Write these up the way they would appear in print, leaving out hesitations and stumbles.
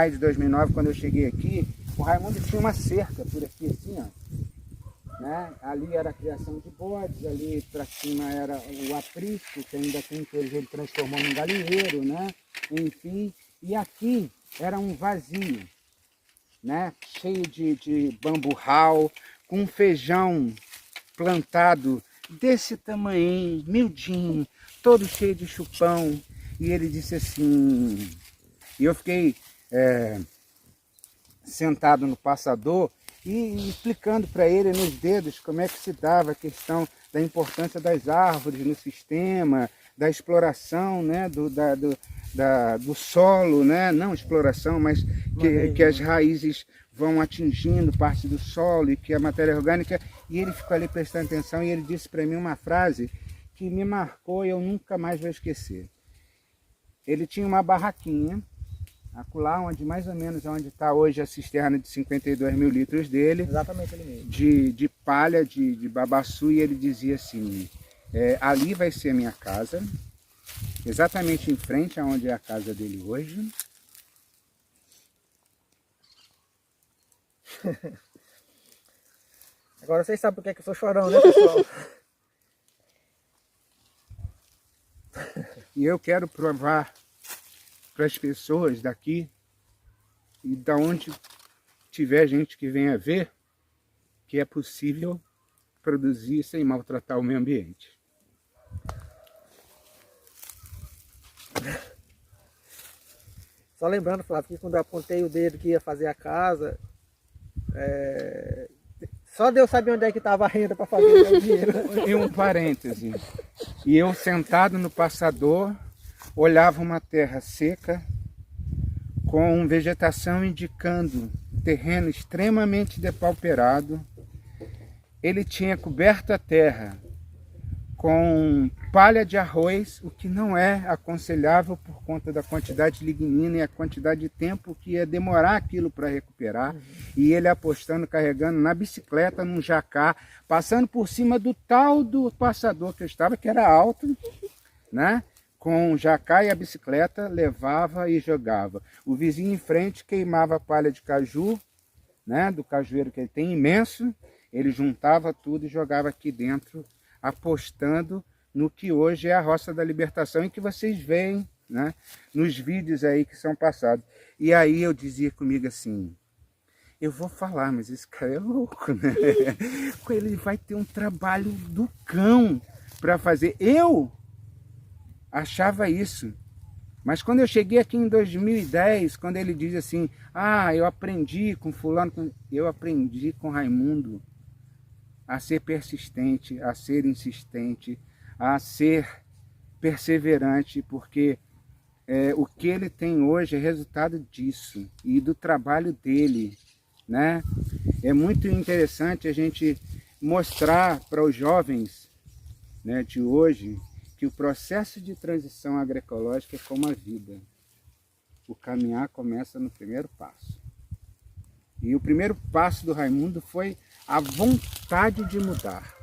maio de 2009, quando eu cheguei aqui, o Raimundo tinha uma cerca por aqui, assim, ó. Né? Ali era a criação de bodes, ali para cima era o aprisco, que ainda tem, que hoje ele transformou num galinheiro, né? Enfim. E aqui era um vazio, né? Cheio de bamburral, com feijão plantado desse tamanho, miudinho, todo cheio de chupão. E ele disse assim, e eu fiquei sentado no passador e explicando para ele nos dedos como é que se dava a questão da importância das árvores no sistema, da exploração, né, do solo, né, não exploração, mas que as raízes vão atingindo parte do solo e que a matéria orgânica, e ele ficou ali prestando atenção e ele disse para mim uma frase que me marcou e eu nunca mais vou esquecer. Ele tinha uma barraquinha, acolá, onde mais ou menos onde está hoje a cisterna de 52 mil litros dele. Exatamente ele mesmo. De palha, de babaçu, e ele dizia assim, ali vai ser a minha casa, exatamente em frente aonde é a casa dele hoje. Agora vocês sabem por que eu sou chorão, né, pessoal? E eu quero provar para as pessoas daqui e da onde tiver gente que venha ver que é possível produzir sem maltratar o meio ambiente. Só lembrando, Flávio, que quando eu apontei o dedo que ia fazer a casa, só Deus sabia onde é que estava a renda para fazer o dinheiro. E um parêntese, e eu sentado no passador, olhava uma terra seca, com vegetação indicando terreno extremamente depauperado. Ele tinha coberto a terra com palha de arroz, o que não é aconselhável por conta da quantidade de lignina e a quantidade de tempo que ia demorar aquilo para recuperar. E ele apostando, carregando na bicicleta, num jacá, passando por cima do tal do passador que eu estava, que era alto, né? Com o jacá e a bicicleta, levava e jogava. O vizinho em frente queimava palha de caju, né? Do cajueiro que ele tem, imenso. Ele juntava tudo e jogava aqui dentro, apostando no que hoje é a Roça da Libertação e que vocês veem, né, nos vídeos aí que são passados. E aí eu dizia comigo assim, eu vou falar, mas esse cara é louco, né? Ele vai ter um trabalho do cão para fazer. Eu achava isso. Mas quando eu cheguei aqui em 2010, quando ele diz assim, eu aprendi com fulano, eu aprendi com Raimundo a ser persistente, a ser insistente, a ser perseverante, porque o que ele tem hoje é resultado disso e do trabalho dele, né? É muito interessante a gente mostrar para os jovens, né, de hoje que o processo de transição agroecológica é como a vida. O caminhar começa no primeiro passo. E o primeiro passo do Raimundo foi a vontade de mudar.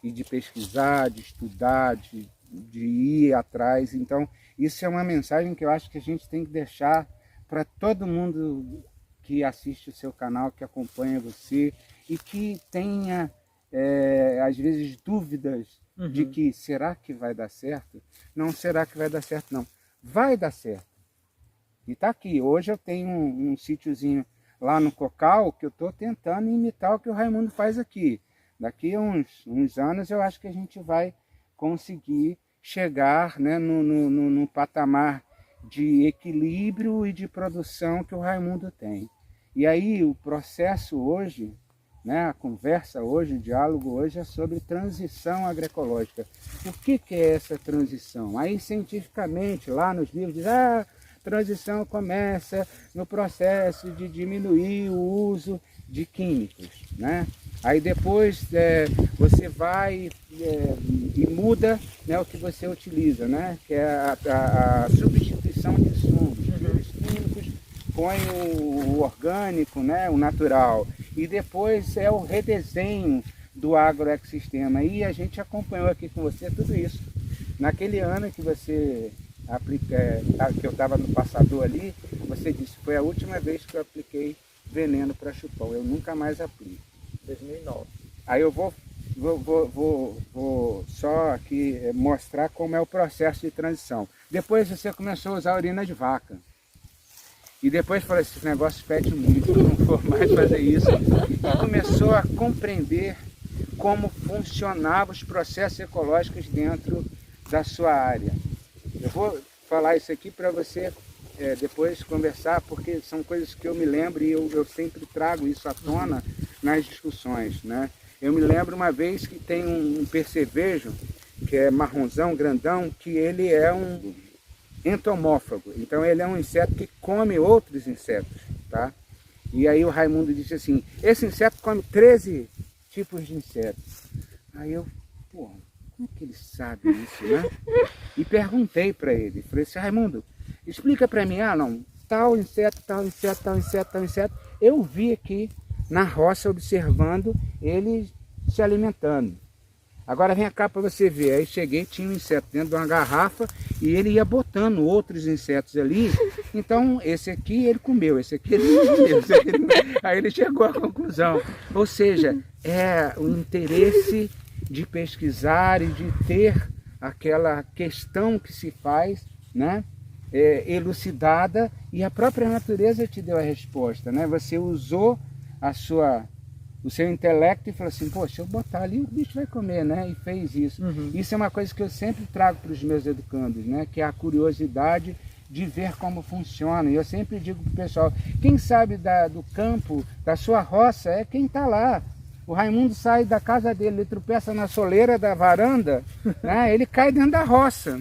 E de pesquisar, de estudar, de ir atrás. Então, isso é uma mensagem que eu acho que a gente tem que deixar para todo mundo que assiste o seu canal, que acompanha você e que tenha, às vezes, dúvidas de que será que vai dar certo? Não será que vai dar certo, não. Vai dar certo. E está aqui. Hoje eu tenho um sítiozinho lá no Cocal que eu estou tentando imitar o que o Raimundo faz aqui. Daqui a uns anos eu acho que a gente vai conseguir chegar, né, no patamar de equilíbrio e de produção que o Raimundo tem. E aí o processo hoje, né, a conversa hoje, o diálogo hoje é sobre transição agroecológica. O que é essa transição? Aí cientificamente, lá nos livros, diz, transição começa no processo de diminuir o uso de químicos, né? Aí depois você vai e muda, né, o que você utiliza, né? Que é a substituição de insumos. Os químicos põem o orgânico, né, o natural. E depois é o redesenho do agroecossistema. E a gente acompanhou aqui com você tudo isso. Naquele ano que você que eu estava no passador ali, você disse, foi a última vez que eu apliquei veneno para chupão, eu nunca mais aplico. 2009. Aí eu vou só aqui mostrar como é o processo de transição. Depois você começou a usar urina de vaca. E depois falou, esse negócio fede muito, eu não vou mais fazer isso. E começou a compreender como funcionavam os processos ecológicos dentro da sua área. Eu vou falar isso aqui para você depois conversar, porque são coisas que eu me lembro e eu sempre trago isso à tona nas discussões, né? Eu me lembro uma vez que tem um percevejo, que é marronzão, grandão, que ele é um entomófago. Então ele é um inseto que come outros insetos, tá? E aí o Raimundo disse assim, esse inseto come 13 tipos de insetos. Aí eu, pô, como é que ele sabe isso, né? E perguntei para ele, falei assim, Raimundo, explica para mim, não, tal inseto, tal inseto, tal inseto, tal inseto. Eu vi aqui na roça observando ele se alimentando. Agora vem cá para você ver. Aí cheguei, tinha um inseto dentro de uma garrafa e ele ia botando outros insetos ali. Então esse aqui ele comeu, esse aqui ele não comeu. Aí ele chegou à conclusão. Ou seja, é o interesse de pesquisar e de ter aquela questão que se faz, né? Elucidada, e a própria natureza te deu a resposta, né? Você usou o seu intelecto e falou assim, poxa, se eu botar ali o bicho vai comer, né? E fez isso. Isso é uma coisa que eu sempre trago para os meus educandos, né? Que é a curiosidade de ver como funciona. E eu sempre digo para o pessoal, quem sabe do campo, da sua roça, é quem está lá. O Raimundo sai da casa dele, ele tropeça na soleira da varanda, né? Ele cai dentro da roça.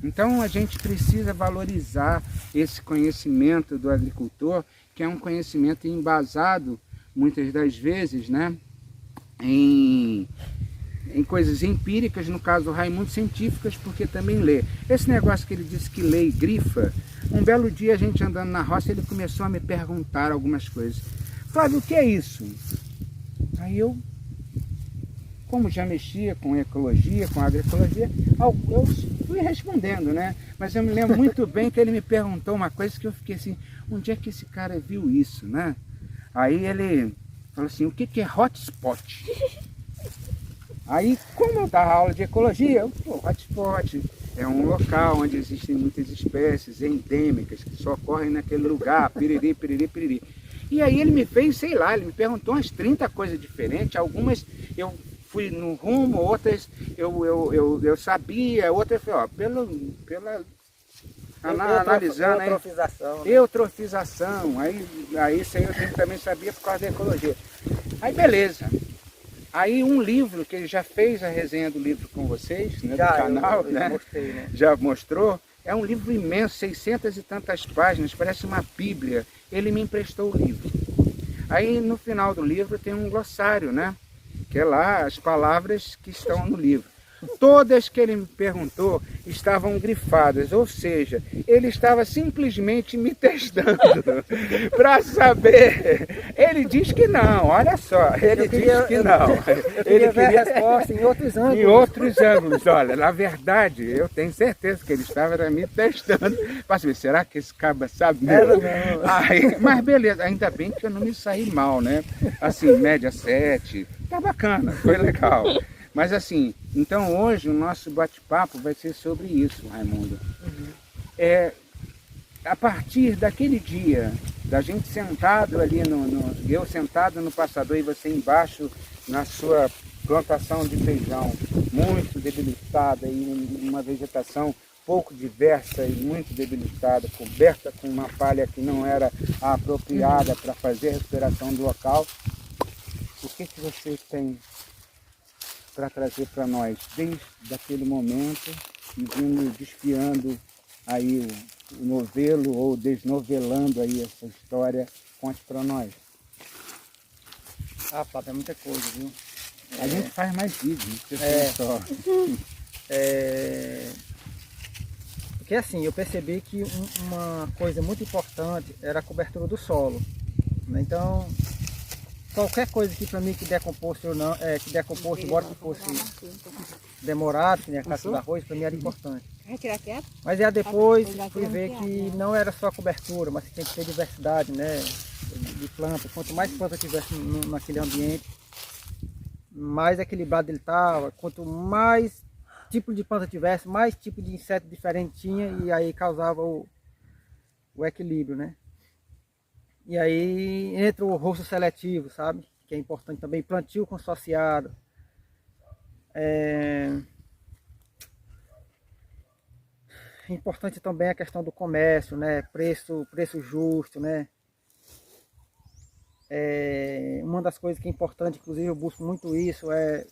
Então a gente precisa valorizar esse conhecimento do agricultor, que é um conhecimento embasado, muitas das vezes, né, em coisas empíricas, no caso do Raimundo, científicas, porque também lê. Esse negócio que ele disse que lê e grifa, um belo dia a gente andando na roça, ele começou a me perguntar algumas coisas. Flávio, o que é isso? Aí eu, como já mexia com ecologia, com agroecologia, eu fui respondendo, né? Mas eu me lembro muito bem que ele me perguntou uma coisa que eu fiquei assim, onde é que esse cara viu isso, né? Aí ele falou assim, o que é hotspot? Aí, como eu dava aula de ecologia, hotspot é um local onde existem muitas espécies endêmicas que só ocorrem naquele lugar, piriri, piriri, piriri. E aí ele me fez, sei lá, ele me perguntou umas 30 coisas diferentes, algumas eu fui no rumo, outras eu sabia, outras eu falei, analisando, eutrofização, né? Eutrofização, aí isso aí eu também sabia por causa da ecologia. Aí beleza. Aí um livro, que ele já fez a resenha do livro com vocês, né, do canal, né? Mostrei, né? Já mostrou. É um livro imenso, 600 e tantas páginas, parece uma bíblia. Ele me emprestou o livro. Aí no final do livro tem um glossário, né? Que é lá as palavras que estão no livro. Todas que ele me perguntou estavam grifadas, ou seja, ele estava simplesmente me testando para saber. Ele diz que não, olha só, ele diz que não. Ele queria a resposta em outros ângulos. Em outros ângulos, olha, na verdade, eu tenho certeza que ele estava me testando para saber, será que esse cabra sabe mesmo? Aí, mas beleza, ainda bem que eu não me saí mal, né? Assim, média 7, tá bacana, foi legal. Mas assim, então hoje o nosso bate-papo vai ser sobre isso, Raimundo. A partir daquele dia, da gente sentado ali, eu sentado no passador e você embaixo na sua plantação de feijão, muito debilitada e uma vegetação pouco diversa e muito debilitada, coberta com uma palha que não era a apropriada para fazer a recuperação do local, o que você tem para trazer para nós, desde aquele momento, e vindo desfiando aí o novelo ou desnovelando aí essa história, conte para nós. Flávio, é muita coisa, viu? A gente faz mais vídeos, só. Porque assim, eu percebi que uma coisa muito importante era a cobertura do solo, né? Então, qualquer coisa aqui para mim que decomposto ou não, que decomposto, embora que fosse demorado, que nem a caça do arroz, para mim era importante. Retirar quieto? Mas já depois Já fui ver tirando que quieto, não era só cobertura, mas que tem que ter diversidade, né? De planta. Quanto mais planta tivesse naquele ambiente, mais equilibrado ele estava. Quanto mais tipo de planta tivesse, mais tipo de inseto diferente tinha e aí causava o equilíbrio, né? E aí entra o rosto seletivo, sabe? Que é importante também, plantio consorciado. É importante também a questão do comércio, né? Preço justo, né? Uma das coisas que é importante, inclusive eu busco muito isso, é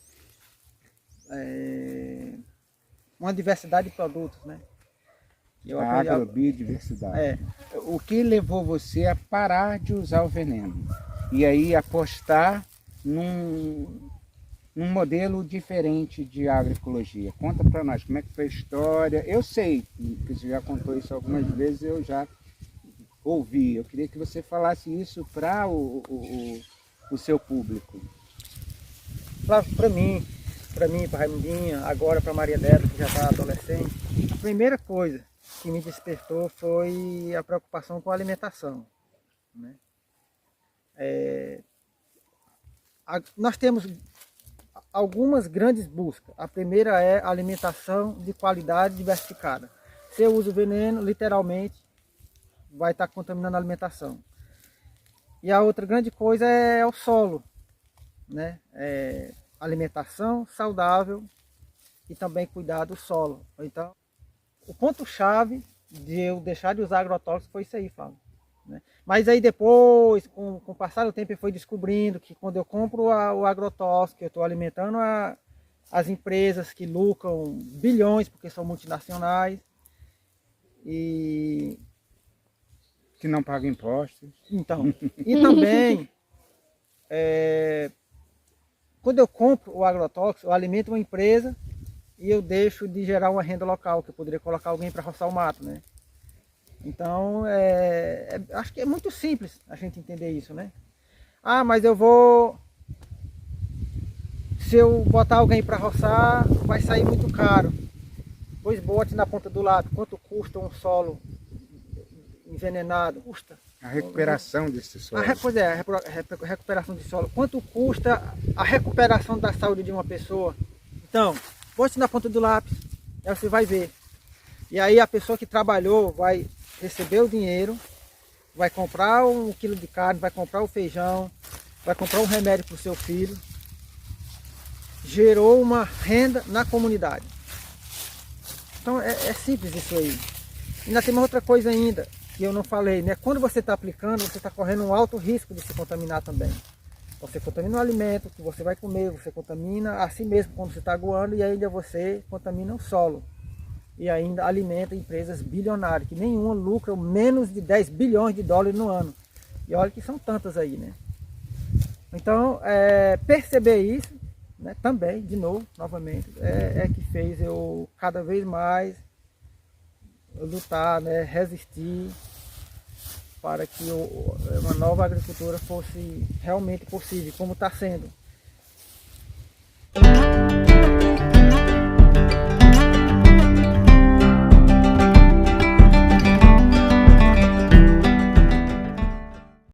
uma diversidade de produtos, né? A agrobiodiversidade. É. O que levou você a parar de usar o veneno? E aí apostar num modelo diferente de agroecologia. Conta para nós como é que foi a história. Eu sei que você já contou isso algumas vezes, eu já ouvi. Eu queria que você falasse isso para o seu público. Para mim, para Raimundinha, agora para Maria Débora, que já está adolescente, a primeira coisa que me despertou foi a preocupação com a alimentação, né? Nós temos algumas grandes buscas. A primeira é a alimentação de qualidade diversificada. Se eu uso veneno, literalmente, vai estar contaminando a alimentação. E a outra grande coisa é o solo, né? Alimentação saudável e também cuidar do solo. Então, o ponto-chave de eu deixar de usar agrotóxicos foi isso aí, Fábio, né? Mas aí depois, com o passar do tempo, eu fui descobrindo que quando eu compro o agrotóxico, eu estou alimentando as empresas que lucram bilhões, porque são multinacionais, e que não pagam impostos. Então, e também, quando eu compro o agrotóxico, eu alimento uma empresa e eu deixo de gerar uma renda local, que eu poderia colocar alguém para roçar o mato, né? Então, acho que é muito simples a gente entender isso, né? Ah, mas se eu botar alguém para roçar, vai sair muito caro. Pois bote na ponta do lápis, quanto custa um solo envenenado? Custa. A recuperação desse solo. A recuperação de solo. Quanto custa a recuperação da saúde de uma pessoa? Então, bote na ponta do lápis, aí você vai ver. E aí a pessoa que trabalhou vai receber o dinheiro, vai comprar 1 quilo de carne, vai comprar o feijão, vai comprar um remédio para o seu filho. Gerou uma renda na comunidade. Então é simples isso aí. E ainda tem uma outra coisa ainda, que eu não falei, né? Quando você está aplicando, você está correndo um alto risco de se contaminar também. Você contamina o alimento que você vai comer, você contamina a si mesmo quando você está aguando e ainda você contamina o solo. E ainda alimenta empresas bilionárias, que nenhuma lucra menos de 10 bilhões de dólares no ano. E olha que são tantas aí, né? Então, perceber isso, né, também, de novo, novamente, é que fez eu cada vez mais lutar, né, resistir para que uma nova agricultura fosse realmente possível, como está sendo.